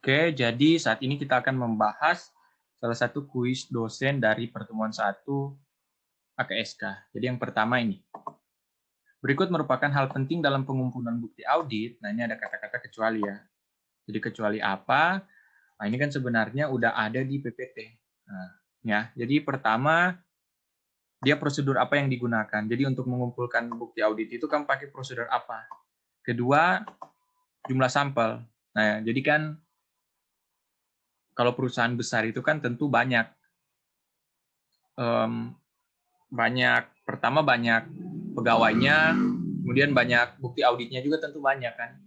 Oke, jadi saat ini kita akan membahas salah satu kuis dosen dari pertemuan 1 AKSK. Jadi yang pertama ini. Berikut merupakan hal penting dalam pengumpulan bukti audit. Nah, ini ada kata-kata kecuali ya. Jadi kecuali apa? Nah, ini kan sebenarnya udah ada di PPT. Nah, ya. Jadi pertama, dia prosedur apa yang digunakan. Jadi untuk mengumpulkan bukti audit itu kan pakai prosedur apa? Kedua, jumlah sampel. Nah, jadi kan kalau perusahaan besar itu kan tentu banyak pertama banyak pegawainya, kemudian banyak bukti auditnya juga tentu banyak kan.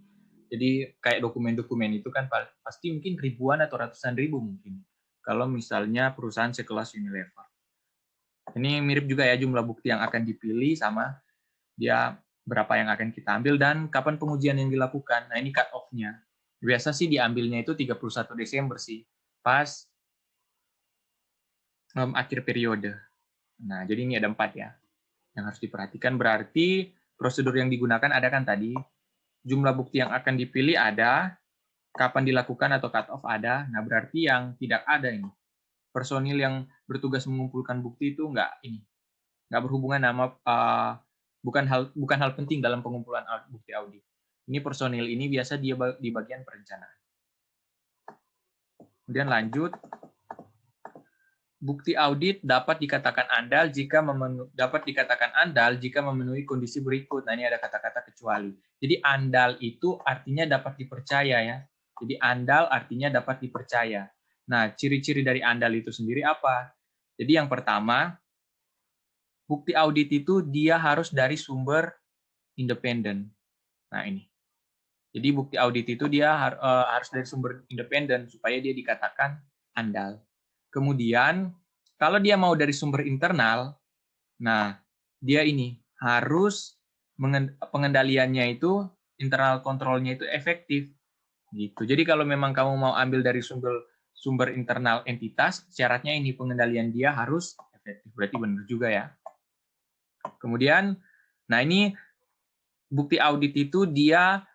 Jadi kayak dokumen-dokumen itu kan pasti mungkin ribuan atau ratusan ribu mungkin. Kalau misalnya perusahaan sekelas Unilever. Ini mirip juga ya jumlah bukti yang akan dipilih sama dia berapa yang akan kita ambil dan kapan pengujian yang dilakukan. Nah ini cut off-nya. Biasa sih diambilnya itu 31 Desember sih, pas akhir periode. Nah jadi ini ada 4 ya. Yang harus diperhatikan berarti prosedur yang digunakan ada kan tadi, jumlah bukti yang akan dipilih ada, kapan dilakukan atau cut off ada. Nah berarti yang tidak ada ini personil yang bertugas mengumpulkan bukti itu nggak berhubungan sama bukan hal penting dalam pengumpulan bukti audit. Ini personil ini biasa dia di bagian perencanaan. Kemudian lanjut. Bukti audit dapat dikatakan andal jika memenuhi kondisi berikut. Nah, ini ada kata-kata kecuali. Jadi andal itu artinya dapat dipercaya ya. Jadi andal artinya dapat dipercaya. Nah, ciri-ciri dari andal itu sendiri apa? Jadi yang pertama, bukti audit itu dia harus dari sumber independen. Nah, ini. Jadi bukti audit itu dia harus dari sumber independen supaya dia dikatakan andal. Kemudian, kalau dia mau dari sumber internal, nah, dia ini harus pengendaliannya itu, internal kontrolnya itu efektif. Gitu. Jadi kalau memang kamu mau ambil dari sumber internal entitas, syaratnya ini pengendalian dia harus efektif. Berarti benar juga ya. Kemudian, nah ini bukti audit itu dia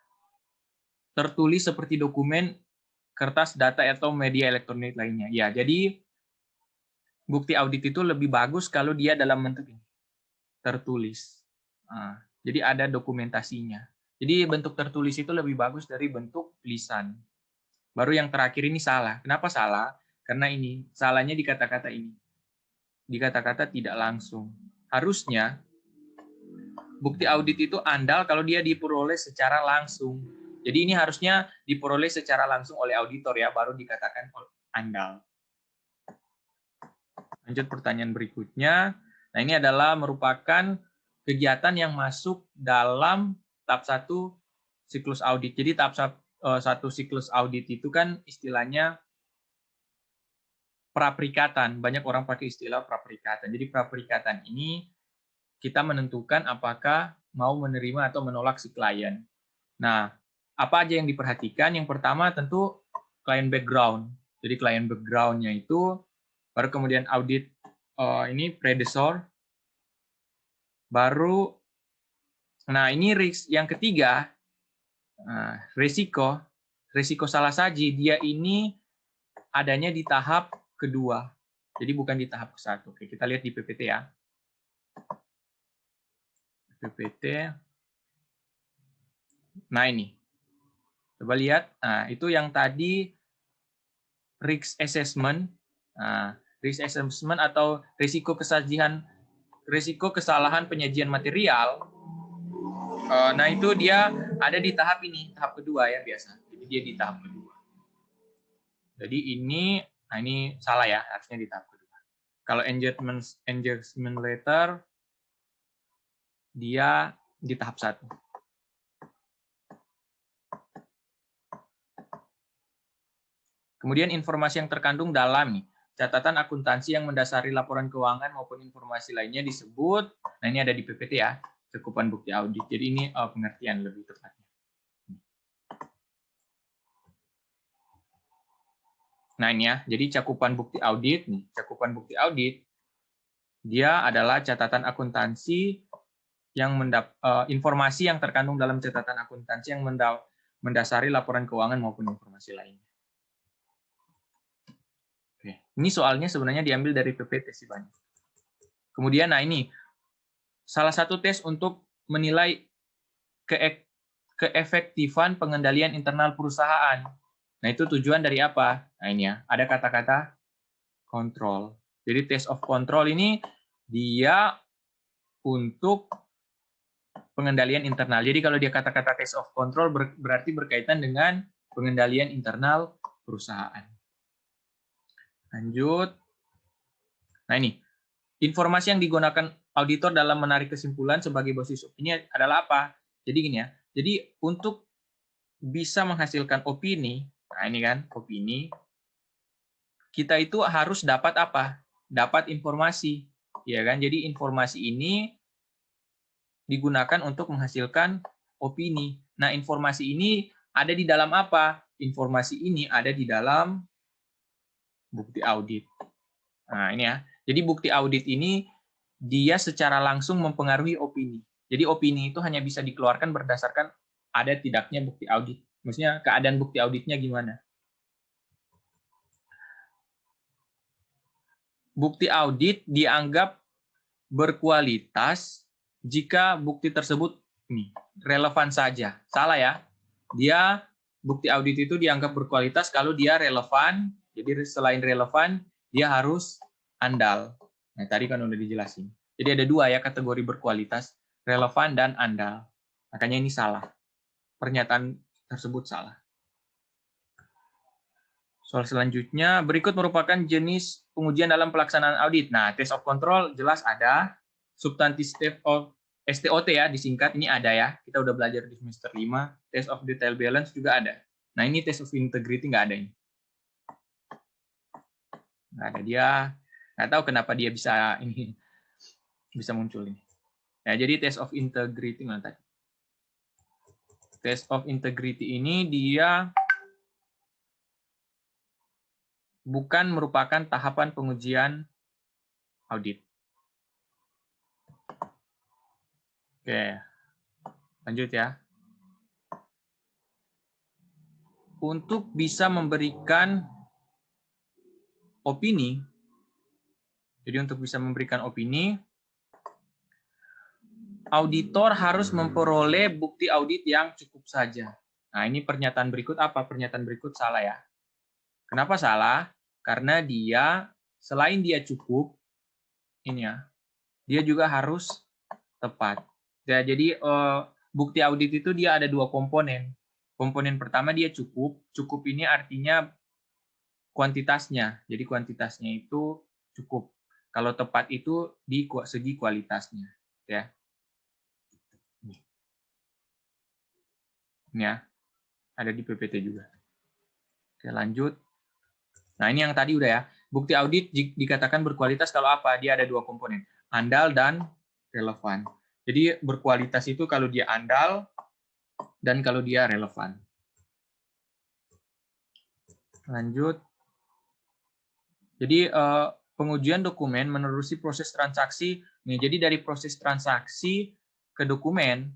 tertulis seperti dokumen kertas, data, atau media elektronik lainnya. Ya, jadi bukti audit itu lebih bagus kalau dia dalam bentuk ini, tertulis. Nah, jadi ada dokumentasinya. Jadi bentuk tertulis itu lebih bagus dari bentuk lisan. Baru yang terakhir ini salah. Kenapa salah? Karena ini, salahnya di kata-kata ini. Di kata-kata tidak langsung. Harusnya, bukti audit itu andal kalau dia diperoleh secara langsung. Jadi ini harusnya diperoleh secara langsung oleh auditor ya, baru dikatakan andal. Lanjut pertanyaan berikutnya. Nah, ini adalah merupakan kegiatan yang masuk dalam tahap 1 siklus audit. Jadi tahap 1 siklus audit itu kan istilahnya praperikatan. Banyak orang pakai istilah praperikatan. Jadi praperikatan ini kita menentukan apakah mau menerima atau menolak si klien. Nah, apa aja yang diperhatikan? Yang pertama tentu client background. Jadi client background-nya itu, baru kemudian audit ini predecessor, baru, nah ini yang ketiga, resiko salah saji, dia ini adanya di tahap kedua, jadi bukan di tahap ke-1. Oke, kita lihat di PPT ya. PPT. Nah ini, coba lihat. Nah itu yang tadi risk assessment. Nah, risk assessment atau risiko kesalahan penyajian material. Nah itu dia ada di tahap ini, tahap kedua ya biasa. Jadi dia di tahap kedua. Jadi ini, nah ini salah ya, harusnya di tahap kedua. Kalau engagement letter, dia di tahap 1. Kemudian informasi yang terkandung dalam catatan akuntansi yang mendasari laporan keuangan maupun informasi lainnya disebut, nah ini ada di PPT ya, cakupan bukti audit. Jadi ini pengertian lebih tepatnya. Nah ini ya, jadi cakupan bukti audit, dia adalah catatan akuntansi yang informasi yang terkandung dalam catatan akuntansi yang mendasari laporan keuangan maupun informasi lainnya. Ini soalnya sebenarnya diambil dari PPT sih banyak. Kemudian, nah ini salah satu tes untuk menilai keefektifan pengendalian internal perusahaan. Nah, itu tujuan dari apa? Nah, ini ya, ada kata-kata kontrol. Jadi test of control ini dia untuk pengendalian internal. Jadi kalau dia kata-kata test of control berarti berkaitan dengan pengendalian internal perusahaan. Lanjut. Nah, ini informasi yang digunakan auditor dalam menarik kesimpulan sebagai basis opini adalah apa? Jadi gini ya. Jadi untuk bisa menghasilkan opini, nah ini kan opini, kita itu harus dapat apa? Dapat informasi, ya kan? Jadi informasi ini digunakan untuk menghasilkan opini. Nah, informasi ini ada di dalam apa? Informasi ini ada di dalam bukti audit. Nah, ini ya. Jadi bukti audit ini dia secara langsung mempengaruhi opini. Jadi opini itu hanya bisa dikeluarkan berdasarkan ada tidaknya bukti audit. Maksudnya keadaan bukti auditnya gimana? Bukti audit dianggap berkualitas jika bukti tersebut relevan saja. Salah ya. Dia bukti audit itu dianggap berkualitas kalau dia relevan. Jadi selain relevan, dia harus andal. Nah, tadi kan udah dijelasin. Jadi ada dua ya kategori berkualitas, relevan dan andal. Makanya ini salah. Pernyataan tersebut salah. Soal selanjutnya, berikut merupakan jenis pengujian dalam pelaksanaan audit. Nah, test of control jelas ada. Substantive of STOT ya, disingkat, ini ada ya. Kita udah belajar di semester 5. Test of detail balance juga ada. Nah, ini test of integrity nggak ada ini. Nggak ada dia. Nggak tahu kenapa dia bisa ini bisa muncul ini. Nah, jadi test of integrity mana tadi? Test of integrity ini dia bukan merupakan tahapan pengujian audit. Oke, lanjut ya. Untuk bisa memberikan opini, jadi untuk bisa memberikan opini, auditor harus memperoleh bukti audit yang cukup saja. Nah, ini pernyataan berikut apa? Pernyataan berikut salah ya. Kenapa salah? Karena dia, selain dia cukup, ini ya, dia juga harus tepat. Ya, jadi bukti audit itu dia ada dua komponen. Komponen pertama dia cukup. Cukup ini artinya kuantitasnya. Jadi kuantitasnya itu cukup. Kalau tepat itu di segi kualitasnya, ya. Ini ya, ada di PPT juga. Oke, lanjut. Nah, ini yang tadi udah ya. Bukti audit dikatakan berkualitas kalau apa? Dia ada dua komponen, andal dan relevan. Jadi berkualitas itu kalau dia andal dan kalau dia relevan. Lanjut. Jadi pengujian dokumen menerusi proses transaksi. Nih, jadi dari proses transaksi ke dokumen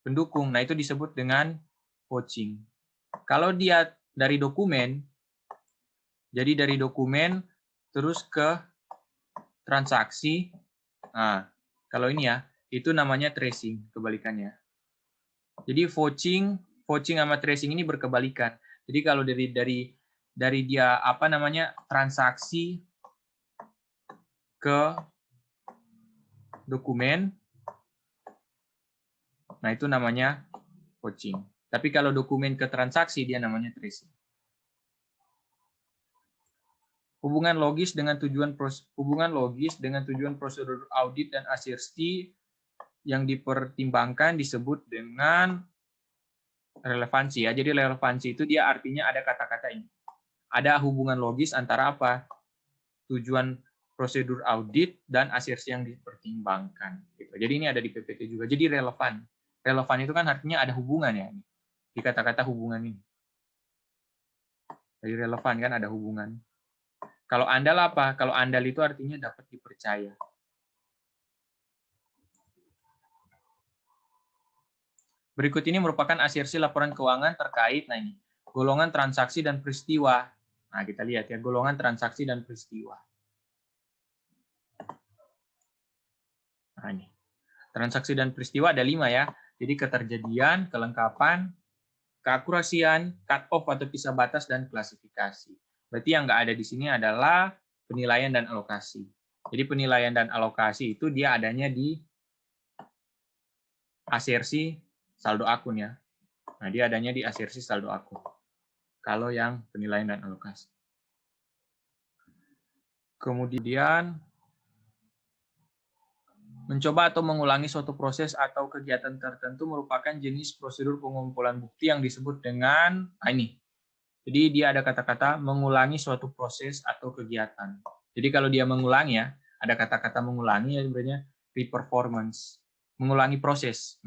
pendukung. Nah, itu disebut dengan vouching. Kalau dia dari dokumen, jadi dari dokumen terus ke transaksi. Nah, kalau ini ya, itu namanya tracing, kebalikannya. Jadi vouching sama tracing ini berkebalikan. Jadi kalau dari dia apa namanya transaksi ke dokumen, nah itu namanya vouching. Tapi kalau dokumen ke transaksi dia namanya tracing. Hubungan logis dengan tujuan prosedur audit dan asserti yang dipertimbangkan disebut dengan relevansi ya. Jadi relevansi itu dia artinya ada kata-kata ini. Ada hubungan logis antara apa? Tujuan prosedur audit dan assersi yang dipertimbangkan. Gitu. Jadi ini ada di PPT juga. Jadi relevan. Relevan itu kan artinya ada hubungan ya. Di kata-kata hubungan ini. Jadi relevan kan ada hubungan. Kalau andal apa? Kalau andal itu artinya dapat dipercaya. Berikut ini merupakan asersi laporan keuangan terkait golongan transaksi dan peristiwa. Nah, kita lihat ya, golongan transaksi dan peristiwa. Nah, ini. Transaksi dan peristiwa ada 5 ya. Jadi keterjadian, kelengkapan, keakurasian, cut-off atau pisah batas, dan klasifikasi. Berarti yang nggak ada di sini adalah penilaian dan alokasi. Jadi penilaian dan alokasi itu dia adanya di asersi saldo akun ya. Nah, dia adanya di asersi saldo akun. Kalau yang penilaian dan alokasi. Kemudian mencoba atau mengulangi suatu proses atau kegiatan tertentu merupakan jenis prosedur pengumpulan bukti yang disebut dengan ini. Jadi dia ada kata-kata mengulangi suatu proses atau kegiatan. Jadi kalau dia mengulangi ya, ada kata-kata mengulangi ya sebenarnya reperformance, mengulangi proses.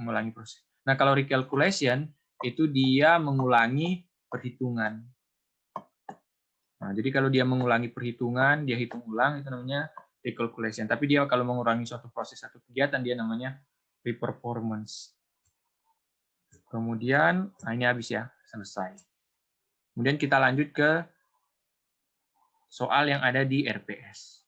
Nah, kalau recalculation itu dia mengulangi perhitungan. Nah, jadi kalau dia mengulangi perhitungan, dia hitung ulang, itu namanya recalculation. Tapi dia kalau mengurangi suatu proses atau kegiatan, dia namanya reperformance. Kemudian, nah ini habis ya, selesai. Kemudian kita lanjut ke soal yang ada di RPS.